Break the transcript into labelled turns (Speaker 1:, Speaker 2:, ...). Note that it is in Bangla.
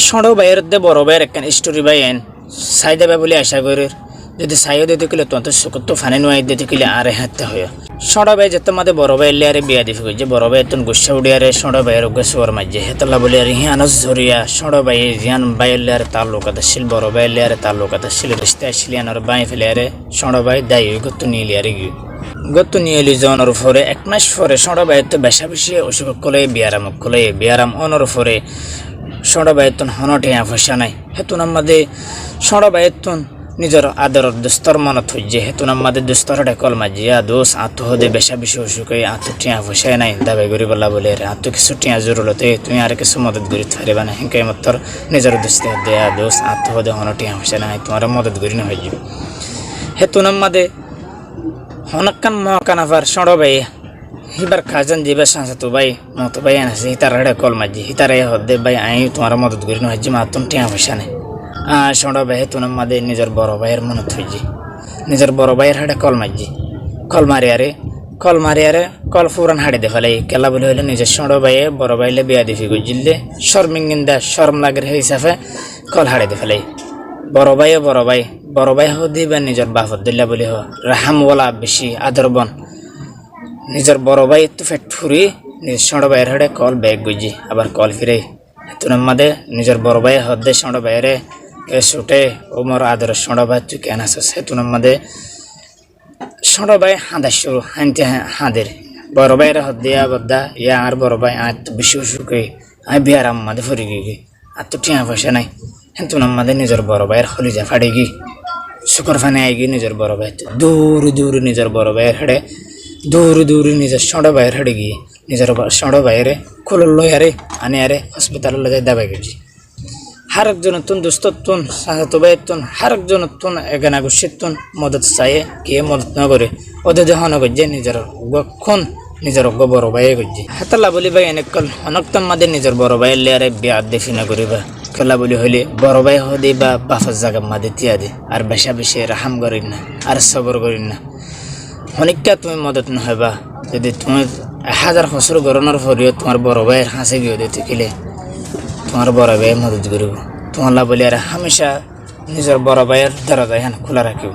Speaker 1: ছোট ভাইয়ের দে বড় ভাইয়ের একখান স্টোরি বাইন চাই দেবে বলে আশা করি যদি চাইও দিতে কিলে তোমার চকুত তো ফানি নোয়াই দিতে কিলে আরে হাঁটতে হয় ছোট ভাই যেতে মাঝে বড় ভাই লিয়ারে বিয়া দিফি যে বড় ভাই তুমি গুসা উড়িয়ারে ছোট ভাইয়ের গোসর মাঝে হেতলা বলে আর হিয়ানস ধরিয়া ছোট ভাই জিয়ান ভাইয়ের লিয়ারে তার লোক আসছিল বড় ভাইয়ের লিয়ারে তার লোক আসছিল রিস্তে আসছিল আর বাই ফেলিয়ারে ছোট ভাই দায়ী গত্তু নিয়ে লিয়ারে গিয়ে গত্তু নিয়ে এলি যাওয়ার পরে এক মাস পরে ছোট ভাইয়ের তো বেশা বেশি অসুখ কলে বিয়ারাম অনর পরে ছোট ভাইয়ের তুন হনটিয়া পয়সা নাই হেতুন আমাদের ছোট ভাইয়ের তুন নিজের আদরের দুস্তর মনত হইছে হেতুন আমাদের দুস্তরটা কল মাজিয়া দোষ আত্মহদে বেশা বেশি অসুখ আত্মটিয়া পয়সা নাই দাবাই করি বলা বলে আত্ম কিছু টিয়া জরুরতে তুমি আর কিছু মদত করি পারিবা না হেঁকে মাত্র নিজের দুস্তে দেয়া দোষ আত্মহদে হনটিয়া পয়সা নাই তোমার মদত করি না হয়ে যাবে হেতুন আমাদের হনকান মহকান আবার ছোট ভাই হিবার খাজান দিবে সাঁচাতো ভাই মতো ভাই আনছে হিতার হেডে কল মাঝি হিতারে হদে ভাই আই তোমার মদত করি নয় যে মাতুম টিয়া পয়সা নেই ছোট ভাই তুন মাদে নিজের বড় ভাইয়ের মনত হইজি নিজের বড় ভাইয়ের হেডে কল মারিয়ারে কল ফুরান হাড়ে দেখালাই কেলা বলে হইলে নিজের ছোট ভাইয়ে বড় ভাইলে বিয়া দিফি গুজিলে শর্মিঙ্গিন্দা শরম লাগের হিসাবে কল হাড়ে দেখালাই বড় ভাই হদি বা নিজের বাপত দিল্লা বলে হ রাহামওয়ালা বেশি আদরবন নিজের বড় ভাই একটু ফেট ফুরি নিজের ছোট ভাইয়ের হেডে কল ব্যাগ গুজি আবার কল ফিরে তুন মাদে নিজের বড় ভাই হদে ছোট ভাইয়েরে ছুটে ও মোর আদরের ছোট ভাই তুই কেন আসছ তুন মাদে ছোট ভাই হাঁদার শুরু হাঁতে হাঁদের বড় ভাইয়ের হদিয়া বদ্দা ইয়া আর বড় ভাই আয় তো বেশি অসুখে আয় বিয়ার আমাদের ফরি গিয়ে আর তো টিয়া পয়সা নাই তুন মাদে নিজের বড় ভাইয়ের হলিজা ফাড়ে গি শুকর ফানে আই গিয়ে নিজের বড় ভাই দূর নিজের বড় ভাইয়ের হেডে দূর নিজের ছোট ভাইয়ের হেডে গিয়ে নিজের ছোট ভাইয়েরে খুলল লয়ারে আনে আরে হসপিটাল যাই দাবাই গেছি হার একজন তুন দুস্থ তুন সাহাতো ভাই তুন হার একজন তুন এগানা গুছিত তুন মদত চাইয়ে কে মদত ন করে ওদের যখন গজ্জে নিজের খুন নিজের বড় ভাইয়ে গজ্জে হাতালা বলি ভাই এনেকল অনক্তম মাদে নিজের বড় ভাইয়ের লিয়ারে বিয়া দেখি না করিবা খেলা বলি হইলে বড় ভাই হদে বা বাফার জায়গা মাদে তিয়া দে আর বেশা বেশি রাহাম করিন না আর সবর করিন না অনেকটা তুমি মদত নহবা যদি তুমি 1000 বছর গরনের পরেও তোমার বড় ভাইয়ের হাসে গিয়ে দিতে গেলে তোমার বড় ভাই মদত করিব তোমার বলি আর হামেশা নিজের বড় ভাইয়ের দরজা খোলা রাখিব।